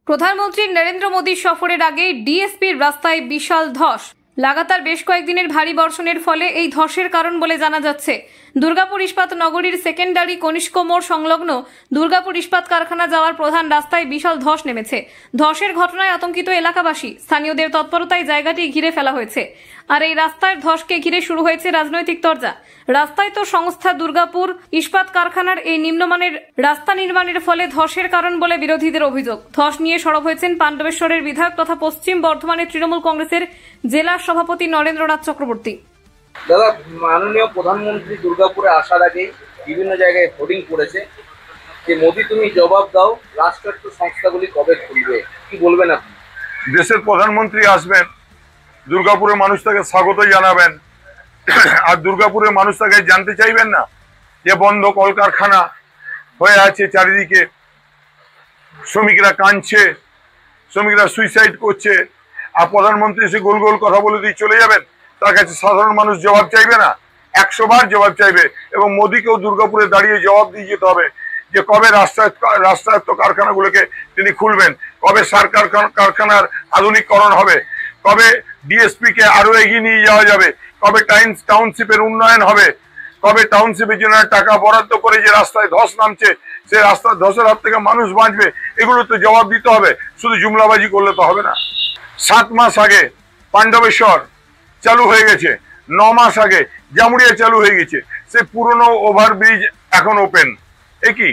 প্রধানমন্ত্রী নরেন্দ্র মোদীর সফরের আগে ডিএসপির রাস্তায় বিশাল ধস। লাগাতার বেশ কয়েকদিনের ভারী বর্ষণের ফলে এই ধসের কারণ বলে জানা যাচ্ছে। দুর্গাপুর ইস্পাত নগরীর সেকেন্ডারি কনিষ্ক মোড় সংলগ্ন দুর্গাপুর ইস্পাত কারখানা যাওয়ার প্রধান রাস্তায় বিশাল ধস নেমেছে। ধসের ঘটনায় আতঙ্কিত এলাকাবাসী, স্থানীয়দের তৎপরতায় জায়গাটি ঘিরে ফেলা হয়েছে। আর এই রাস্তার ধসকে ঘিরে শুরু হয়েছে রাজনৈতিক তরজা। রাস্তায় তো সংস্থা দুর্গাপুর ইস্পাত কারখানার এই নিম্নমানের রাস্তা নির্মাণের ফলে ধসের কারণ বলে বিরোধীদের অভিযোগ। ধস নিয়ে সরব হয়েছেন পাণ্ডবেশ্বরের বিধায়ক তথা পশ্চিম বর্ধমানের তৃণমূল কংগ্রেসের জেলা সভাপতি নরেন্দ্রনাথ চক্রবর্তী। দাদা, মাননীয় প্রধানমন্ত্রী দুর্গাপুরে আসার আগেই বিভিন্ন জায়গায় হোর্ডিং পড়েছে যে মোদি তুমি জবাব দাও, রাষ্ট্রায়ত্ত সংস্থাগুলি কবে খুলবে, কি বলবেন আপনি? দেশের প্রধানমন্ত্রী আসবেন, দুর্গাপুরের মানুষ তাকে স্বাগত জানাবেন, আর দুর্গাপুরের মানুষ তাকে জানতে চাইবেন না যে বন্ধ কলকারখানা হয়ে আছে চারিদিকে, শ্রমিকরা কাঁদছে, শ্রমিকরা সুইসাইড করছে, আর প্রধানমন্ত্রী এসে গোল গোল কথা বলে দিয়ে চলে যাবেন? তার কাছে সাধারণ মানুষ জবাব চাইবে না? 100 বার জবাব চাইবে। এবং মোদীকেও দুর্গাপুরে দাঁড়িয়ে জবাব দিয়ে যেতে হবে যে কবে রাষ্ট্রায়ত্ত কারখানাগুলোকে তিনি খুলবেন, কবে সার কারখানার আধুনিকরণ হবে, কবে ডিএসপি কে আরো এগিয়ে নিয়ে যাওয়া যাবে, কবে টাউনশিপের উন্নয়ন হবে, কবে টাউনশিপের জন্য টাকা বরাদ্দ করে যে রাস্তায় ধস নামছে সেই রাস্তার ধসের হাত থেকে মানুষ বাঁচবে, এগুলো তো জবাব দিতে হবে। শুধু জুমলাবাজি করলে তো হবে না। 7 মাস আগে পাণ্ডবেশ্বর চালু হয়ে গেছে, 9 মাস আগে জামুড়িয়া চালু হয়ে গেছে, সে পুরনো ওভারব্রিজ এখন ওপেন। এ কি?